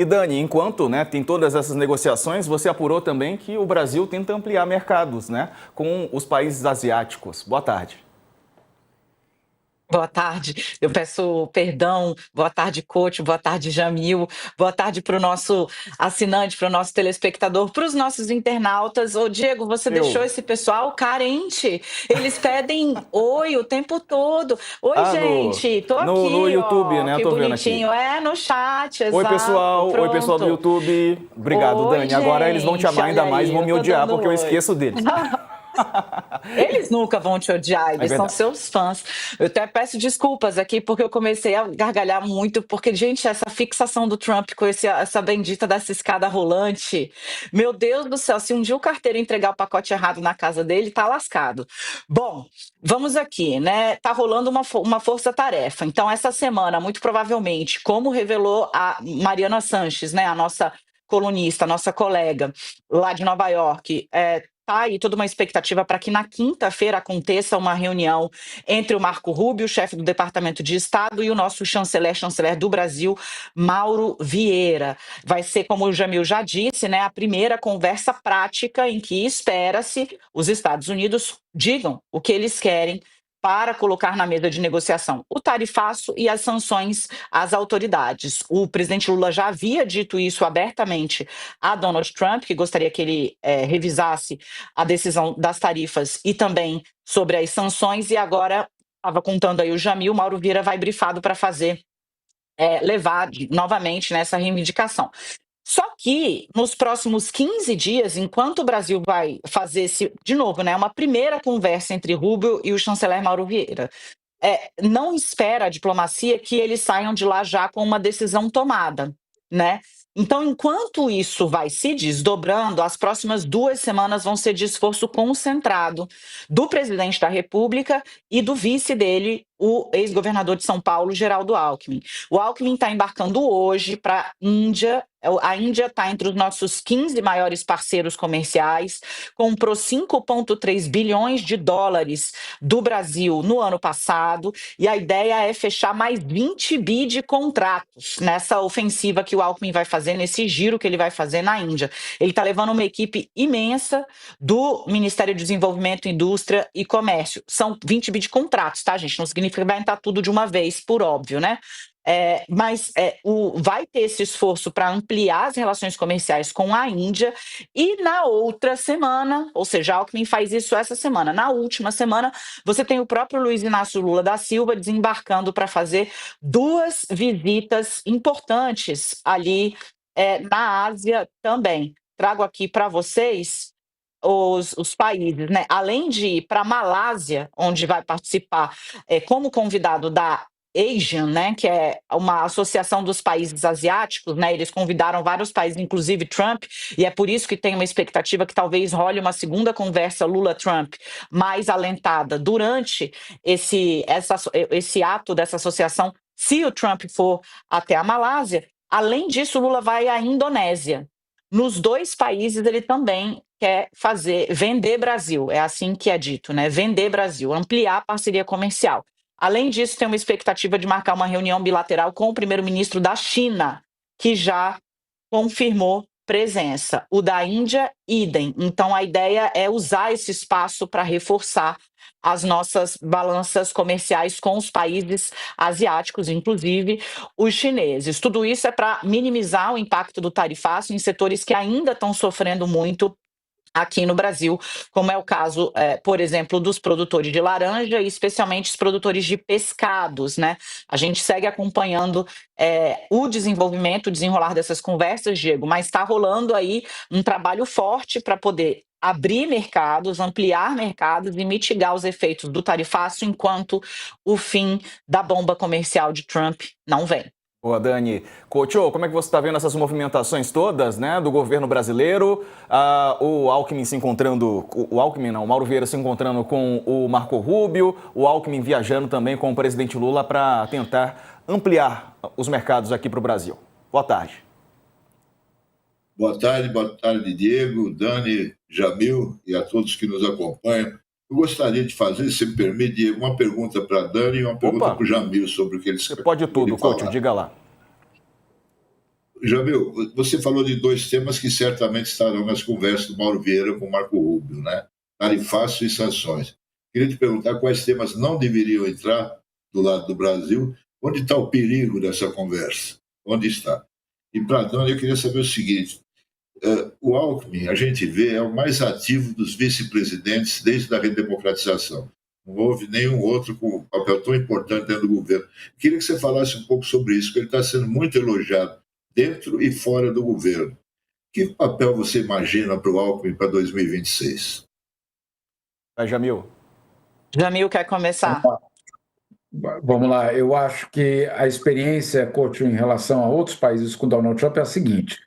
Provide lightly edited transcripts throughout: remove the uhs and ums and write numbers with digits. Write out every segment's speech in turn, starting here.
E Dani, enquanto, né, tem todas essas negociações, você apurou também que o Brasil tenta ampliar mercados, né, com os países asiáticos. Boa tarde. Boa tarde, eu peço perdão. Boa tarde, coach. Boa tarde, Jamil. Boa tarde para o nosso assinante, para o nosso telespectador, para os nossos internautas. Ô, Diego, você deixou Eu. esse pessoal carente. Eles pedem oi o tempo todo. Oi, Ah, gente, tô no aqui, YouTube, ó, né? Eu que tô vendo aqui. bonitinho. É, no chat, Oi, exato. pessoal. Oi, pessoal do Pronto. YouTube. Obrigado, Oi, Dani. Agora eles vão te gente, amar ainda olha mais e aí, vão eu me tô odiar dando porque eu oi. esqueço deles. Eles nunca vão te odiar, É eles são verdade. seus fãs. Eu até peço desculpas aqui, porque eu comecei a gargalhar muito, porque, gente, essa fixação do Trump com essa bendita dessa escada rolante, meu Deus do céu, se um dia o carteiro entregar o pacote errado na casa dele, tá lascado. Bom, vamos aqui, né? Tá rolando uma força-tarefa. Então, essa semana, muito provavelmente, como revelou a Mariana Sanches, né, a nossa colunista, a nossa colega lá de Nova York, tá aí toda uma expectativa para que na quinta-feira aconteça uma reunião entre o Marco Rubio, chefe do Departamento de Estado, e o nosso chanceler do Brasil, Mauro Vieira. Vai ser, como o Jamil já disse, né, a primeira conversa prática em que espera-se os Estados Unidos digam o que eles querem para colocar na mesa de negociação o tarifaço e as sanções às autoridades. O presidente Lula já havia dito isso abertamente a Donald Trump, que gostaria que ele revisasse a decisão das tarifas e também sobre as sanções, e agora, estava contando aí o Jamil, Mauro Vieira vai brifado para fazer, levar novamente nessa reivindicação. Só que nos próximos 15 dias, enquanto o Brasil vai fazer de novo, né, uma primeira conversa entre Rubio e o chanceler Mauro Vieira, não espera a diplomacia que eles saiam de lá já com uma decisão tomada, né? Então, enquanto isso vai se desdobrando, as próximas 2 semanas vão ser de esforço concentrado do presidente da República e do vice dele, o ex-governador de São Paulo, Geraldo Alckmin. O Alckmin está embarcando hoje para a Índia. A Índia está entre os nossos 15 maiores parceiros comerciais, comprou 5,3 bilhões de dólares do Brasil no ano passado, e a ideia é fechar mais 20 bi de contratos nessa ofensiva que o Alckmin vai fazer, nesse giro que ele vai fazer na Índia. Ele está levando uma equipe imensa do Ministério do Desenvolvimento, Indústria e Comércio. São 20 bi de contratos, tá, gente? Não significa que vai entrar tudo de uma vez, por óbvio, né? Mas vai ter esse esforço para ampliar as relações comerciais com a Índia, e na outra semana, ou seja, Alckmin faz isso essa semana, na última semana, você tem o próprio Luiz Inácio Lula da Silva desembarcando para fazer 2 visitas importantes ali na Ásia também. Trago aqui para vocês os países, né? Além de ir para a Malásia, onde vai participar como convidado da Asian, né, que é uma associação dos países asiáticos, né, eles convidaram vários países, inclusive Trump, e é por isso que tem uma expectativa que talvez role uma segunda conversa Lula-Trump mais alentada durante esse ato dessa associação, se o Trump for até a Malásia. Além disso, Lula vai à Indonésia. Nos 2 países ele também quer vender Brasil, é assim que é dito, né? Vender Brasil, ampliar a parceria comercial. Além disso, tem uma expectativa de marcar uma reunião bilateral com o primeiro-ministro da China, que já confirmou presença. O da Índia, idem. Então, a ideia é usar esse espaço para reforçar as nossas balanças comerciais com os países asiáticos, inclusive os chineses. Tudo isso é para minimizar o impacto do tarifaço em setores que ainda estão sofrendo muito aqui no Brasil, como é o caso, por exemplo, dos produtores de laranja e especialmente os produtores de pescados, né? A gente segue acompanhando o desenvolvimento, o desenrolar dessas conversas, Diego, mas está rolando aí um trabalho forte para poder abrir mercados, ampliar mercados e mitigar os efeitos do tarifaço enquanto o fim da bomba comercial de Trump não vem. Boa, Dani. Couto, como é que você está vendo essas movimentações todas, né, do governo brasileiro? O Alckmin se encontrando, o Alckmin não, o Mauro Vieira se encontrando com o Marco Rubio, o Alckmin viajando também com o presidente Lula para tentar ampliar os mercados aqui para o Brasil. Boa tarde. Boa tarde, Diego, Dani, Jamil e a todos que nos acompanham. Eu gostaria de fazer, se me permite, Diego, uma pergunta para a Dani e uma pergunta para o Jamil sobre o que eles Você pode tudo, Couto, falar. diga lá. Jamil, você falou de dois temas que certamente estarão nas conversas do Mauro Vieira com o Marco Rubio, né? Tarifaço e sanções. Queria te perguntar quais temas não deveriam entrar do lado do Brasil. Onde está o perigo dessa conversa? Onde está? E para Dani, eu queria saber o seguinte: o Alckmin, a gente vê, é o mais ativo dos vice-presidentes desde a redemocratização. Não houve nenhum outro com um papel tão importante dentro do governo. Queria que você falasse um pouco sobre isso, porque ele está sendo muito elogiado dentro e fora do governo. Que papel você imagina para o Alckmin para 2026? Jamil. Jamil quer começar? Vamos lá, eu acho que a experiência, Couto, em relação a outros países com Donald Trump é a seguinte: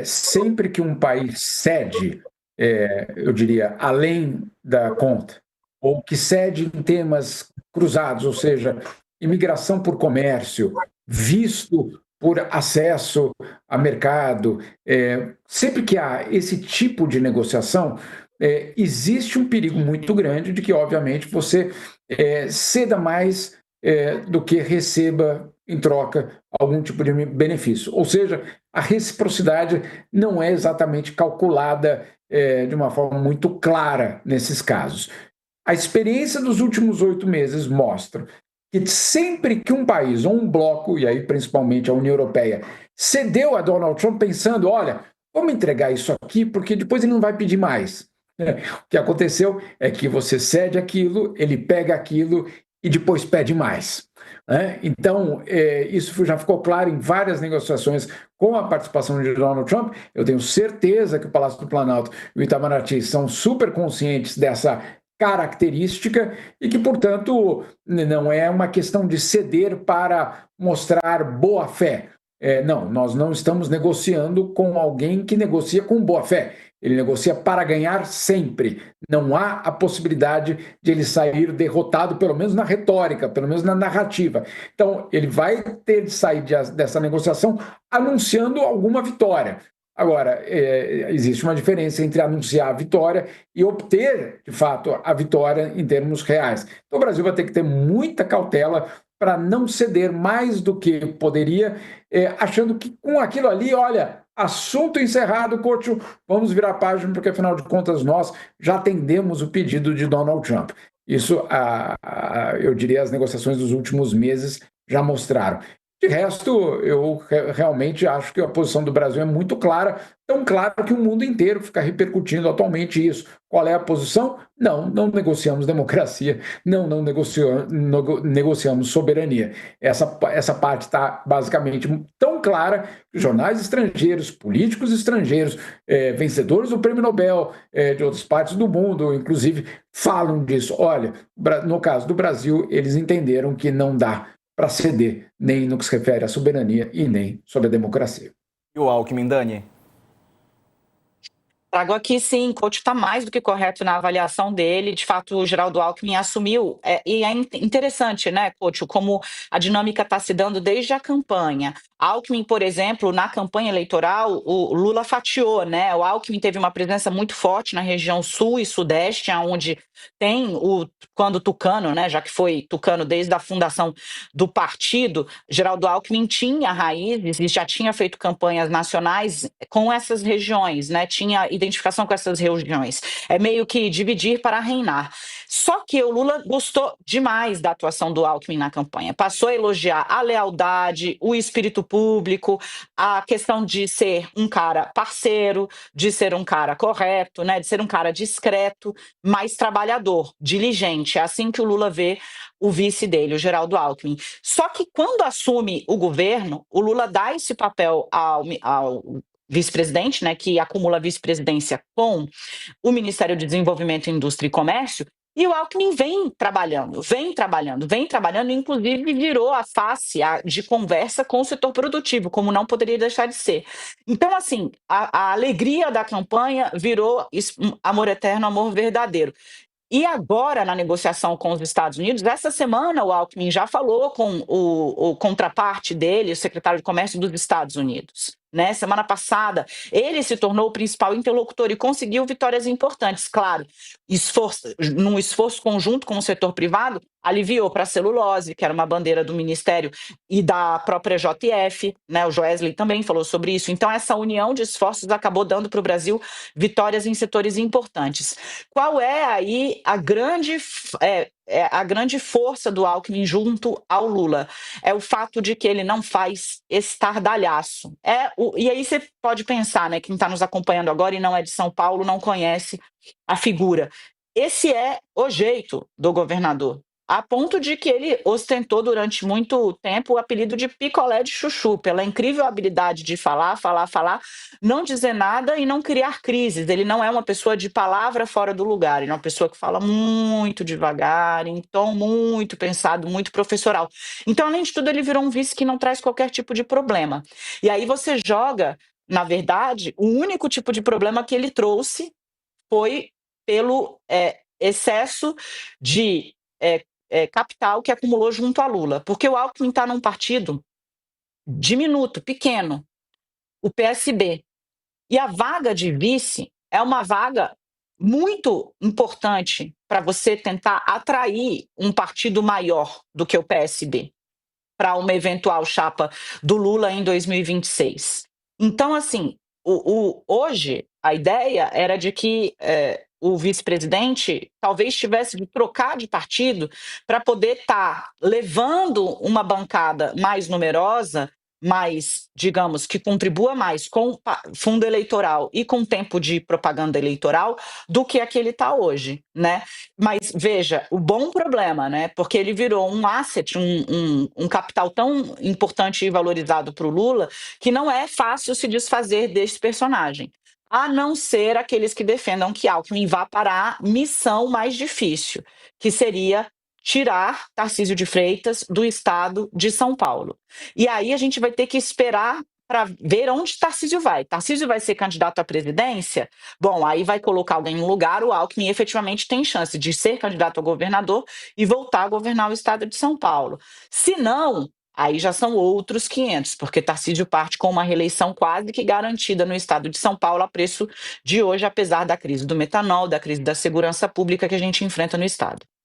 sempre que um país cede, eu diria, além da conta, ou que cede em temas cruzados, ou seja, imigração por comércio, visto por acesso a mercado, sempre que há esse tipo de negociação, existe um perigo muito grande de que, obviamente, você ceda mais do que receba em troca algum tipo de benefício. Ou seja, a reciprocidade não é exatamente calculada de uma forma muito clara nesses casos. A experiência dos últimos 8 meses mostra que sempre que um país ou um bloco, e aí principalmente a União Europeia, cedeu a Donald Trump pensando, olha, vamos entregar isso aqui porque depois ele não vai pedir mais. O que aconteceu é que você cede aquilo, ele pega aquilo e depois pede mais. Então, isso já ficou claro em várias negociações com a participação de Donald Trump. Eu tenho certeza que o Palácio do Planalto e o Itamaraty são super conscientes dessa característica e que, portanto, não é uma questão de ceder para mostrar boa fé. Não, nós não estamos negociando com alguém que negocia com boa fé. Ele negocia para ganhar sempre. Não há a possibilidade de ele sair derrotado, pelo menos na retórica, pelo menos na narrativa. Então, ele vai ter de sair dessa negociação anunciando alguma vitória. Agora, existe uma diferença entre anunciar a vitória e obter, de fato, a vitória em termos reais. Então, o Brasil vai ter que ter muita cautela para não ceder mais do que poderia, achando que com aquilo ali, olha, assunto encerrado, Couto, vamos virar a página, porque afinal de contas nós já atendemos o pedido de Donald Trump. Isso, eu diria, as negociações dos últimos meses já mostraram. De resto, eu realmente acho que a posição do Brasil é muito clara, tão clara que o mundo inteiro fica repercutindo atualmente isso. Qual é a posição? Não negociamos democracia, não negociamos soberania. Essa parte está basicamente tão clara que jornais estrangeiros, políticos estrangeiros, vencedores do Prêmio Nobel de outras partes do mundo, inclusive, falam disso. Olha, no caso do Brasil, eles entenderam que não dá para ceder, nem no que se refere à soberania e nem sobre a democracia. E o Alckmin, Dani? Trago aqui, sim, Couto está mais do que correto na avaliação dele. De fato, o Geraldo Alckmin assumiu, e é interessante, né, Couto, como a dinâmica está se dando desde a campanha. Alckmin, por exemplo, na campanha eleitoral, o Lula fatiou, né? O Alckmin teve uma presença muito forte na região sul e sudeste, onde tem quando Tucano, né, já que foi Tucano desde a fundação do partido, Geraldo Alckmin tinha raízes e já tinha feito campanhas nacionais com essas regiões, né? Tinha identificação com essas regiões. É meio que dividir para reinar. Só que o Lula gostou demais da atuação do Alckmin na campanha. Passou a elogiar a lealdade, o espírito público, a questão de ser um cara parceiro, de ser um cara correto, né? De ser um cara discreto, mais trabalhador, diligente. É assim que o Lula vê o vice dele, o Geraldo Alckmin. Só que quando assume o governo, o Lula dá esse papel ao vice-presidente, né, que acumula a vice-presidência com o Ministério do Desenvolvimento, Indústria e Comércio, e o Alckmin vem trabalhando, inclusive virou a face de conversa com o setor produtivo, como não poderia deixar de ser. Então, assim, a alegria da campanha virou amor eterno, amor verdadeiro. E agora, na negociação com os Estados Unidos, essa semana o Alckmin já falou com o contraparte dele, o secretário de Comércio dos Estados Unidos. Né? Semana passada, ele se tornou o principal interlocutor e conseguiu vitórias importantes, claro, num esforço conjunto com o setor privado, aliviou para a celulose, que era uma bandeira do Ministério e da própria JF, né? O Joesley também falou sobre isso. Então, essa união de esforços acabou dando para o Brasil vitórias em setores importantes. Qual é aí a grande força do Alckmin junto ao Lula? É o fato de que ele não faz estardalhaço. E aí você pode pensar, né? Quem está nos acompanhando agora e não é de São Paulo não conhece a figura. Esse é o jeito do governador, a ponto de que ele ostentou durante muito tempo o apelido de picolé de chuchu, pela incrível habilidade de falar, não dizer nada e não criar crises. Ele não é uma pessoa de palavra fora do lugar, ele é uma pessoa que fala muito devagar, em tom muito pensado, muito professoral. Então, além de tudo, ele virou um vice que não traz qualquer tipo de problema. E aí você joga, na verdade, o único tipo de problema que ele trouxe foi pelo excesso de capital que acumulou junto a Lula. Porque o Alckmin está num partido diminuto, pequeno, o PSB. E a vaga de vice é uma vaga muito importante para você tentar atrair um partido maior do que o PSB para uma eventual chapa do Lula em 2026. Então, assim, hoje a ideia era de que o vice-presidente talvez tivesse de trocar de partido para poder estar levando uma bancada mais numerosa, mais, digamos, que contribua mais com fundo eleitoral e com tempo de propaganda eleitoral do que a que ele está hoje, né? Mas veja, o bom problema, né? Porque ele virou um asset, um capital tão importante e valorizado para o Lula, que não é fácil se desfazer desse personagem. A não ser aqueles que defendam que Alckmin vá para a missão mais difícil, que seria tirar Tarcísio de Freitas do estado de São Paulo. E aí a gente vai ter que esperar para ver onde Tarcísio vai. Tarcísio vai ser candidato à presidência? Bom, aí vai colocar alguém no lugar, o Alckmin efetivamente tem chance de ser candidato a governador e voltar a governar o estado de São Paulo. Se não, aí já são outros 500, porque Tarcísio parte com uma reeleição quase que garantida no estado de São Paulo a preço de hoje, apesar da crise do metanol, da crise da segurança pública que a gente enfrenta no estado.